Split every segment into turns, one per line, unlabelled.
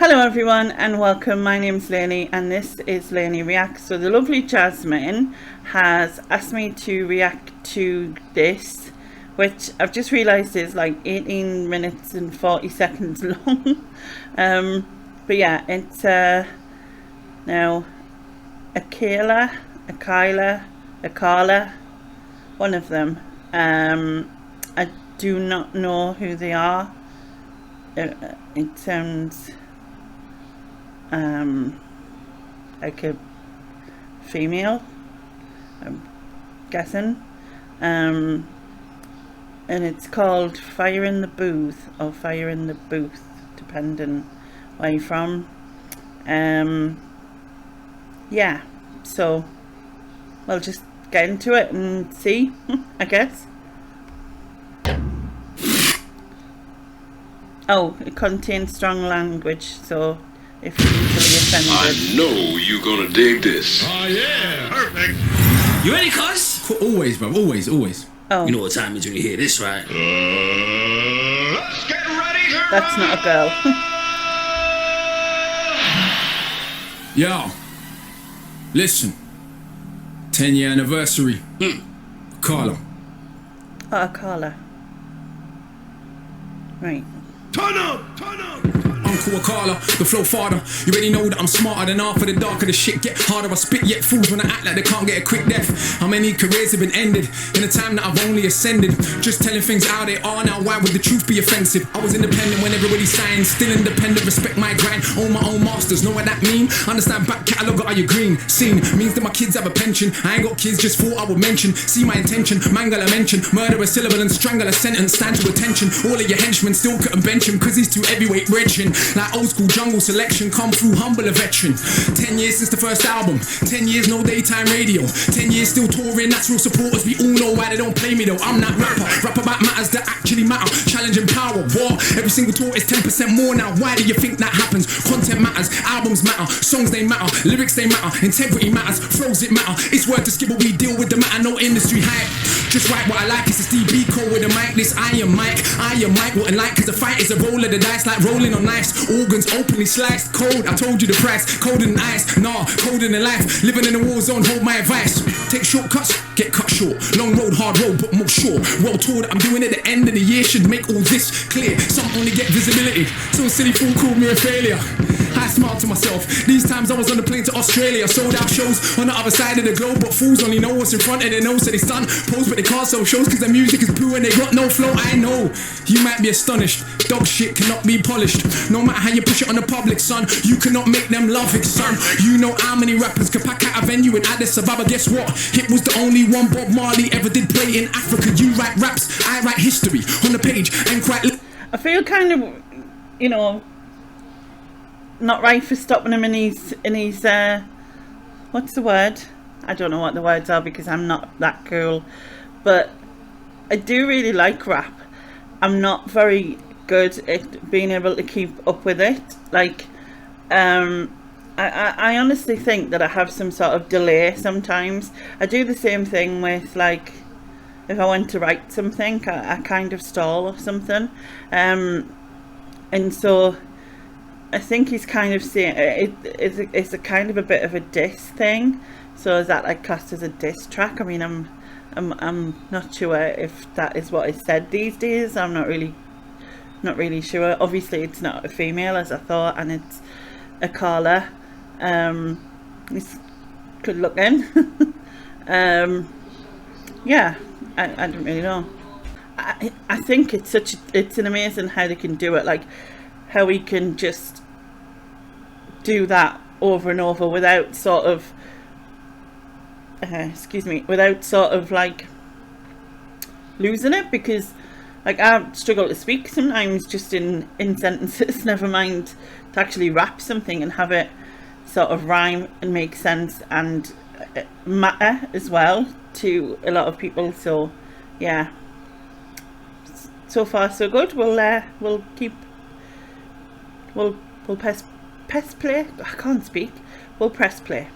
Hello everyone and welcome. My name's Lainie and this is Lainie Reacts. So the lovely Jasmine has asked me to react to this, which I've just realised is like 18 minutes and 40 seconds long. But yeah, it's now Akala, one of them. I do not know who they are. It sounds like a female, I'm guessing, and it's called Fire in the Booth or Fire in the Booth, depending where you're from. Yeah, so we'll just get into it and see, I guess. Oh, it contains strong language, so if you're easily offended.
I know you're gonna dig this.
Oh yeah, perfect.
You ready, cuz?
Always, bro. Always.
Oh,
You know what time it is when you hear this, right?
Let's get ready to
that's not a girl.
Yo, listen. 10-year anniversary. Akala.
Oh, Akala. Right.
Turn up. Uncle Akala, the flow father. You already know that I'm smarter than half of the darker the shit get harder. I spit yet fools when I act like they can't get a quick death. How many careers have been ended in the time that I've only ascended? Just telling things how they are now. Why would the truth be offensive? I was independent when everybody signed. Still independent, respect my grind. Own my own masters, know what that mean? Understand back catalogue, are you green? Seen means that my kids have a pension. I ain't got kids, just thought I would mention. See my intention, mangle a mention. Murder a syllable and strangle a sentence. Stand to attention. All of your henchmen still couldn't bench him, cause he's too heavyweight wrenching. Like old school jungle selection, come through humble a veteran. 10 years since the first album, 10 years no daytime radio, 10 years still touring, that's real supporters. We all know why they don't play me though. I'm that rapper, rap about matters that actually matter. Challenging power, war, every single tour is 10% more now. Why do you think that happens? Content matters, albums matter, songs they matter, lyrics they matter, integrity matters, flows it matter. It's worth the skip, but we deal with the matter, no industry hype. Just write what I like, it's a DB code with a mic. This I am Mike wouldn't like, cause the fight is a roll of the dice, like rolling on knives. Organs openly sliced, cold, I told you the price. Cold in ice, nah, colder than life. Living in a war zone, hold my advice. Take shortcuts, get cut short. Long road, hard road, but more sure. Well told that I'm doing it at the end of the year should make all this clear. Some only get visibility, some silly fool called me a failure. I smiled to myself. These times I was on the plane to Australia. Sold out shows on the other side of the globe, but fools only know what's in front of their nose. So they stun, pose, but they can't sell shows cause their music is poo and they got no flow. I know, you might be astonished. Dog shit cannot be polished. No matter how you push it on the public, son, you cannot make them love it, son. You know how many rappers can pack out a venue and Addis Ababa. Guess what? Hit was the only one Bob Marley ever did play in Africa. You write raps, I write history. On the page, and quite
I feel kind of, not right for stopping him in his what's the word? I don't know what the words are because I'm not that cool, but I do really like rap. I'm not very good at being able to keep up with it. Like, I honestly think that I have some sort of delay sometimes. I do the same thing with, like, if I want to write something, I kind of stall or something, and so I think he's kind of saying it's a kind of a bit of a diss thing. So is that like classed as a diss track? I mean, I'm not sure if that is what is said these days. I'm not really sure. Obviously, it's not a female as I thought, and it's Akala. He's good looking. Yeah, I don't really know. I think it's an amazing how they can do it. Like how we can just do that over and over without sort of without sort of like losing it, because like I struggle to speak sometimes just in sentences, never mind to actually rap something and have it sort of rhyme and make sense and matter as well to a lot of people. So yeah, so far so good. We'll press play. I can't speak. We'll press play.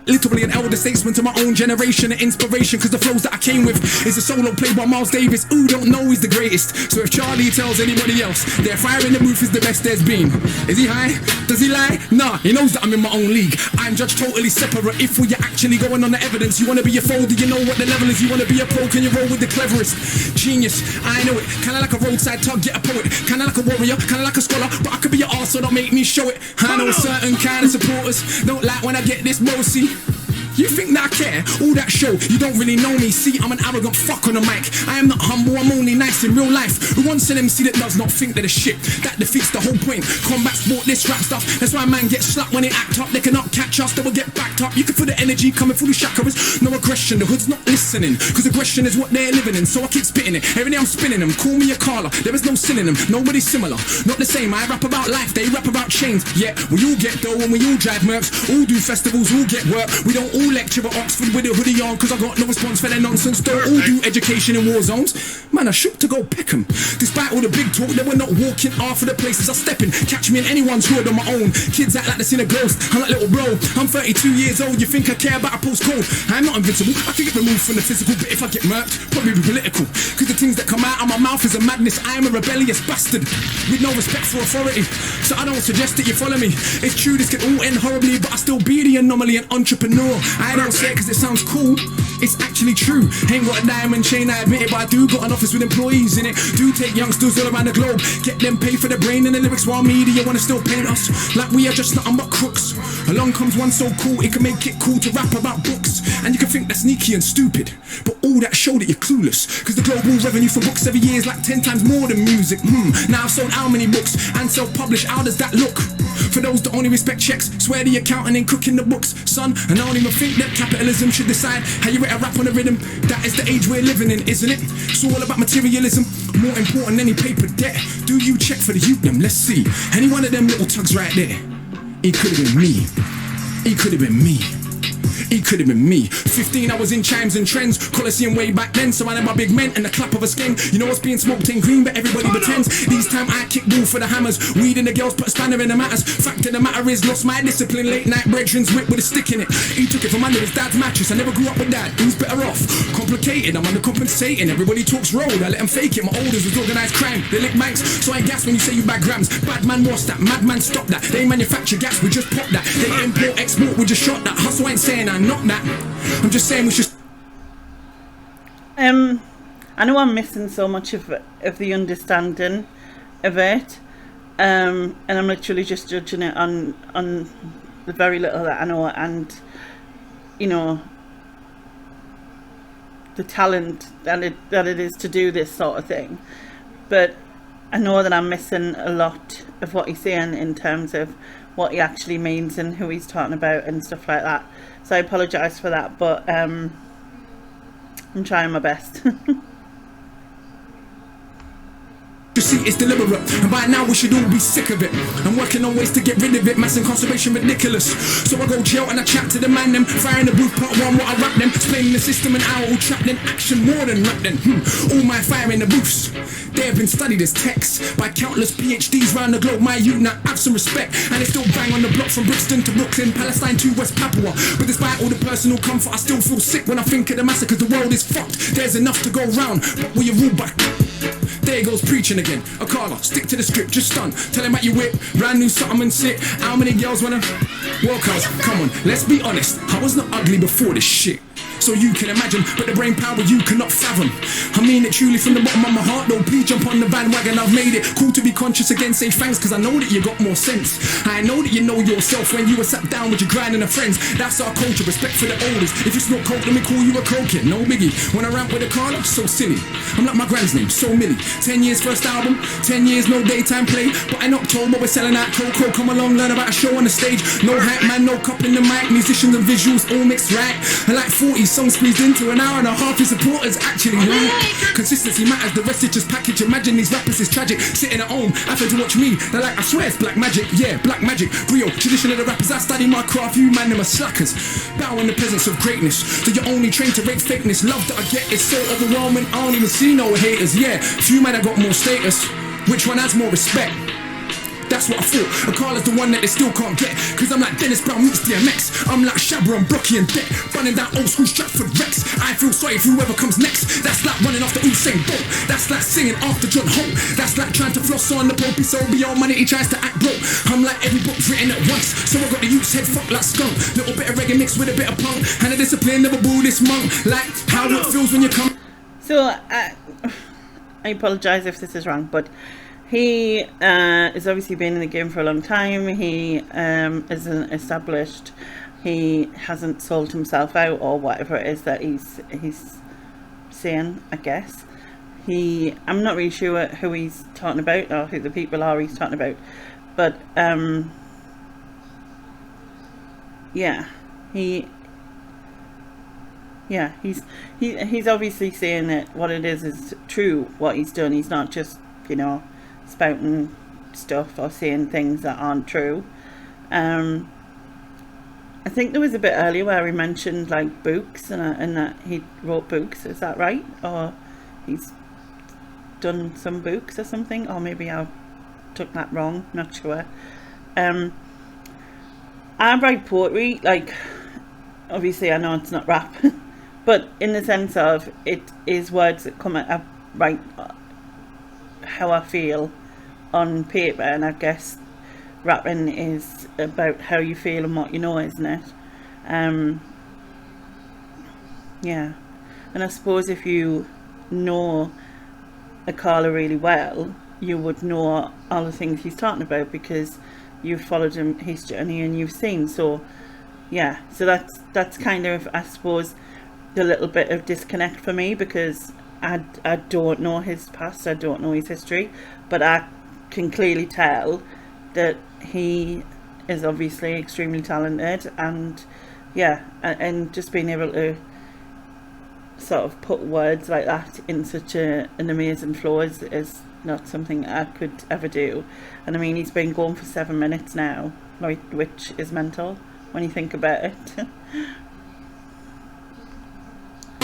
Literally an elder statesman to my own generation, an inspiration, cause the flows that I came with is a solo play by Miles Davis. Ooh, don't know he's the greatest. So if Charlie tells anybody else their fire in the roof is the best there's been, is he high? Does he lie? Nah, he knows that I'm in my own league. I'm judged totally separate. If we're actually going on the evidence, you wanna be a fool, do you know what the level is? You wanna be a pro, can you roll with the cleverest? Genius, I know it. Kinda like a roadside tug, get a poet. Kinda like a warrior, kinda like a scholar, but I could be an arse, so don't make me show it. I know certain kind of supporters don't like when I get this bossy. You think that I care? All that show, you don't really know me. See, I'm an arrogant fuck on the mic. I am not humble, I'm only nice in real life. Who wants an MC that does not think that the shit? That defeats the whole point. Combat sport, this rap stuff. That's why man gets slapped when they act up. They cannot catch us, they will get backed up. You can feel the energy coming through the chakras. No aggression, the hood's not listening, cause aggression is what they're living in. So I keep spitting it, every day I'm spinning them. Call me Akala, there is no synonym. Nobody similar, not the same. I rap about life, they rap about chains. Yeah, we all get dough and we all drive mercs. All do festivals, all get work. We don't all lecture at Oxford with a hoodie on, cause I got no response for their nonsense. Don't all do education in war zones. Man, I shook to go Peckham. Despite all the big talk, they were not walking after the places I step in. Catch me in anyone's hood on my own. Kids act like they seen a ghost. I'm like, little bro, I'm 32 years old. You think I care about a postcode? I'm not invincible. I can get removed from the physical, but if I get murked, probably be political. Cause the things that come out of my mouth is a madness. I am a rebellious bastard with no respect for authority. So I don't suggest that you follow me. It's true, this could all end horribly, but I still be the anomaly, an entrepreneur. I don't say it cause it sounds cool, it's actually true. Ain't got a diamond chain, I admit it, but I do got an office with employees in it. Do take youngsters all around the globe, get them paid for the brain and the lyrics, while media wanna still paint us like we are just nothing but crooks. Along comes one so cool, it can make it cool to rap about books. And you can think that's sneaky and stupid, but all that show that you're clueless. Cause the global revenue for books every year is like 10 times more than music. Now I've sold how many books and self-published, how does that look? For those that only respect checks, swear the accountant ain't cooking the books, son. And I don't even think that capitalism should decide how you rate a rap on a rhythm. That is the age we're living in, isn't it? It's all about materialism, more important than any paper debt. Do you check for the youth them? Let's see. Any one of them little tugs right there, it could have been me. It could have been me. It could have been me. 15, I was in chimes and trends, Coliseum way back then, surrounded by big men and the clap of a skin. You know what's being smoked in green, but everybody pretends. These time I kick ball for the hammers, weed in the girls, put a spanner in the matters. Fact of the matter is, lost my discipline, late night brethren's whip with a stick in it. He took it from under his dad's mattress, I never grew up with that. Who's better off? Complicated, I'm undercompensating. Everybody talks road, I let them fake it. My olders was organised crime, they lick banks, so I gas when you say you bag grams. Bad man, what's that? Madman, stop that. They manufacture gas, we just pop that. They import, export, we just shot that. Hustle ain't saying I'm not that. I'm just saying we should.
I know I'm missing so much of the understanding of it, and I'm literally just judging it on the very little that I know, and you know, the talent that it is to do this sort of thing. But I know that I'm missing a lot of what he's saying in terms of what he actually means and who he's talking about and stuff like that. So I apologise for that, but I'm trying my best.
You see, it's deliberate, and by now we should all be sick of it. I'm working on ways to get rid of it, mass incarceration ridiculous. So I go jail and I chat to the man them, fire in the booth, part one, what I rap them, explaining the system and how all trapped in action more than rap them. All my fire in the booths, they have been studied as texts by countless PhDs round the globe. My youth now have some respect, and they still bang on the block from Brixton to Brooklyn, Palestine to West Papua. But despite all the personal comfort, I still feel sick when I think of the massacres. The world is fucked, there's enough to go round, but we are ruled by. There goes preaching again. Akala, stick to the script, just stun. Tell him about your whip, brand new something and sit. How many girls wanna? Well, cuz, come on, let's be honest. I was not ugly before this shit, so you can imagine, but the brain power you cannot fathom. I mean it truly from the bottom of my heart, though. Please jump on the bandwagon, I've made it. Cool to be conscious again, say thanks, cause I know that you got more sense. I know that you know yourself when you were sat down with your grind and the friends. That's our culture, respect for the elders. If it's not coke, let me call you a cokehead, no biggie. When I ramp with a car, so silly. I'm like my grand's name, so Millie. 10 years first album, 10 years no daytime play. But in October we're selling out Coco. Come along, learn about a show on the stage. No hype man, no cup in the mic. Musicians and visuals all mixed right. And like 40 songs squeezed into an hour and a half. Your supporters actually right. Consistency matters, the rest is just package. Imagine these rappers is tragic, sitting at home having to watch me. They're like, I swear it's black magic. Yeah, black magic. Griot, tradition of the rappers. I study my craft, you man them are slackers. Bow in the presence of greatness, so you're only trained to rate fakeness. Love that I get is so overwhelming, I don't even see no haters. Yeah, few men have got more status. Which one has more respect? that's what I thought. Akala's the one that they still can't get, cause I'm like Dennis Brown meets DMX. I'm like Shabba and Blocky and Deck, running down old school Stratford Rex. I feel sorry for whoever comes next. That's like running after Usain Bolt. That's like singing after John Holt. That's like trying to floss on the Pope. So beyond money, he tries to act broke. I'm like every book written at once, so I got the youth's head fucked like skunk. Little bit of reggae mixed with a bit of punk, and a discipline never boo this monk. Like how it feels when you come.
So I apologise if this is wrong, but he has obviously been in the game for a long time. He isn't established. He hasn't sold himself out, or whatever it is that he's saying, I guess. I'm not really sure who he's talking about or who the people are he's talking about, but he's obviously saying that what it is true, what he's done. He's not just, you know, spouting stuff or saying things that aren't true. I think there was a bit earlier where he mentioned like books and that he wrote books. Is that right? Or he's done some books or something? Or maybe I took that wrong. Not sure. I write poetry. Like, obviously, I know it's not rap, but in the sense of it is words that come out. I write how I feel on paper, and I guess rapping is about how you feel and what you know, isn't it? Yeah, and I suppose if you know Akala really well, you would know all the things he's talking about because you've followed his journey and you've seen. So yeah, so that's kind of, I suppose, the little bit of disconnect for me, because I don't know his past, I don't know his history, but I can clearly tell that he is obviously extremely talented, and yeah, and just being able to sort of put words like that in such an amazing flow is not something I could ever do. And I mean, he's been going for 7 minutes now, which is mental when you think about it.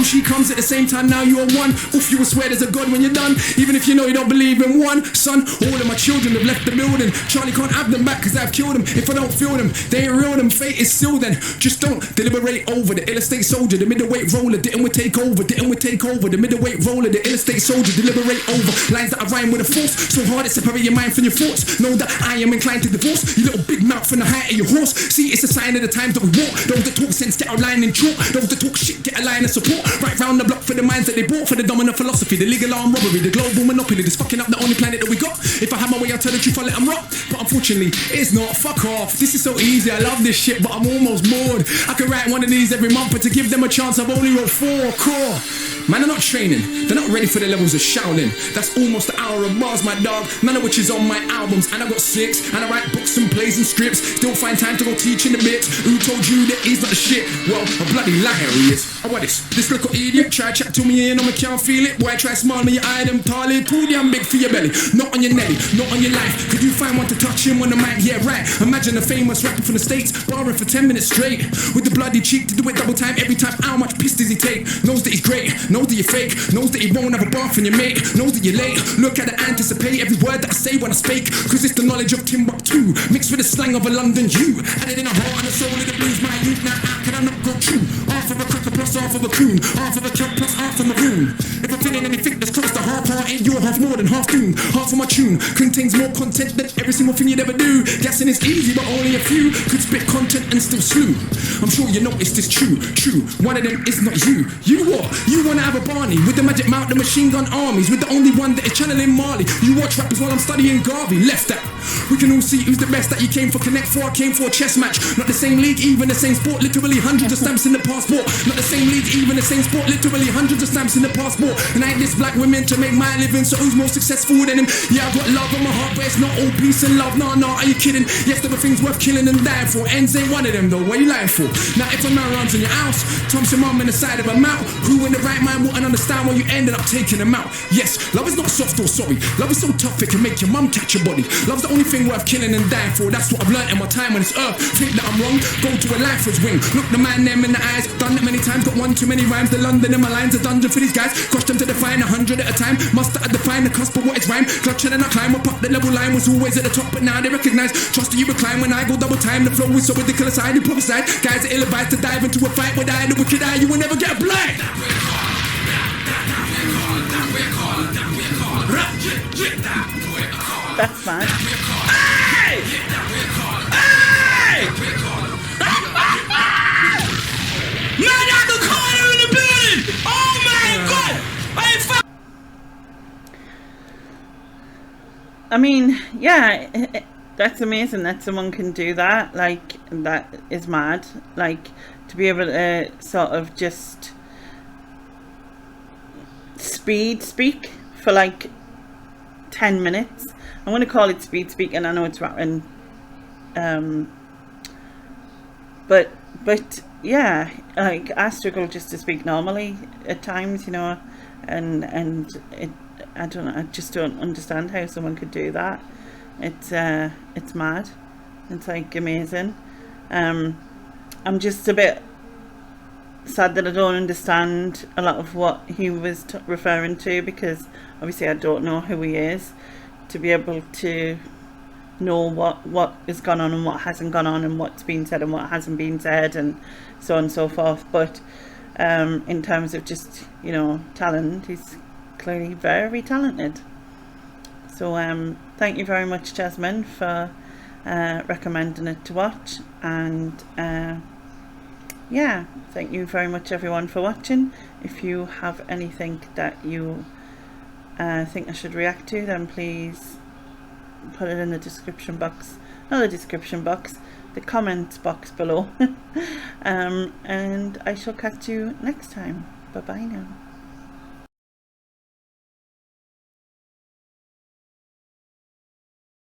She comes at the same time, now you are one. Oof, you will swear there's a God when you're done. Even if you know you don't believe in one. Son, all of my children have left the building. Charlie can't have them back cause I've killed them. If I don't feel them, they ain't real, them fate is still then. Just don't deliberate over the interstate soldier, the middleweight roller. Didn't we take over, didn't we take over? The middleweight roller, the interstate soldier, deliberate over lines that I rhyme with a force. So hard it separate your mind from your thoughts. Know that I am inclined to divorce your little big mouth from the height of your horse. See, it's a sign of the times that we walk. Those that talk sense get a line in chalk. Those that talk shit get a line of support. Right round the block for the minds that they bought, for the dominant philosophy, the legal armed robbery, the global monopoly, this fucking up the only planet that we got. If I have my way, I'll tell the truth, I'll let them rock. But unfortunately, it's not. Fuck off. This is so easy. I love this shit, but I'm almost bored. I could write one of these every month, but to give them a chance, I've only wrote 4 core. Man, they're not training. They're not ready for the levels of Shaolin. That's almost an hour of bars, my dog. None of which is on my albums. And I got 6. And I write books and plays and scripts. Still find time to go teach in the bits. Who told you that he's not the shit? Well, a bloody liar he is. Oh, what is this little idiot? Try chat to me and I can't feel it. Boy, try smile me, your eye them tally. Too damn big for your belly. Not on your nelly, not on your life. Could you find one to touch him on the mic? Yeah, right. Imagine a famous rapper from the States barring for 10 minutes straight. With the bloody cheek to do it double time every time. How much piss does he take? Knows that he's great, knows that you're fake. Knows that he won't have a bath from your mate. Knows that you're late. Look at the anticipate every word that I say when I speak. Cause it's the knowledge of Timbuktu mixed with the slang of a London Jew. Added in a heart and a soul of the blues. My youth, now how can I not go true? Half of a cracker plus half of a coon. Half of a cat plus half of a maroon. If I'm feeling anything that's close to half part, ain't you're half more than half doomed. Half of my tune contains more content than every single thing you'd ever do. Guessing it's easy but only a few could spit content and still slew. I'm sure you noticed it's true. One of them is not you. You what? You wanna have a Barney with the magic mount, the machine gun armies, with the only one that is channeling Marley. You watch rappers while I'm studying Garvey. Left that. We can all see who's the best that you came for. Connect 4, I came for a chess match. Not the same league, even the same sport. Literally hundreds of stamps in the passport. Not the same league, even the same sport. Literally hundreds of stamps in the passport. And I ain't this black women to make my living. So who's more successful than him? Yeah, I got love on my heart, but it's not all peace and love. Nah, are you kidding? Yes, there were things worth killing and dying for. Ends ain't one of them though. What you lying for? Now if a man runs in your house, Tom's your mum in the side of a mouth. Who in the right mind wouldn't understand when you ended up taking them out? Yes, love is not soft or sorry. Love is so tough it can make your mum catch your body. Love's the only thing worth killing and dying for. That's what I've learnt in my time on this earth. Think that I'm wrong? Go to a lifer's wing. Look the man them in the eyes. Done that many times, got one too many rhymes. to London and my lines a dungeon for these guys. Crush them to define 100 at a time. Must I define the cusp of what is rhyme. Clutching and I climb up the level line was always at the top, but now they recognize. Trust you recline when I go double time. The flow is so ridiculous, I improvised. Guys are ill-advised to dive into a fight with I, the wicked eye. You will never get a blind.
That's fine.
Hey! Hey! Man out the corner in the building! Oh my god!
I mean, yeah, that's amazing that someone can do that. Like, that is mad. Like, to be able to sort of just speak for like 10 minutes. I'm going to call it speed speak, and I know it's rapping. But yeah, like, I struggle just to speak normally at times, you know, and it, I don't know, I just don't understand how someone could do that. It's mad. It's like amazing. I'm just a bit sad that I don't understand a lot of what he was referring to, because obviously I don't know who he is, to be able to know what has gone on and what hasn't gone on, and what's been said and what hasn't been said, and so on and so forth. But in terms of just, you know, talent, he's clearly very talented. So thank you very much, Jasmine, for recommending it to watch, and yeah, thank you very much everyone for watching. If you have anything that you think I should react to, then please put it in the description box, not the description box, the comments box below. And I shall catch you next time. Bye bye now.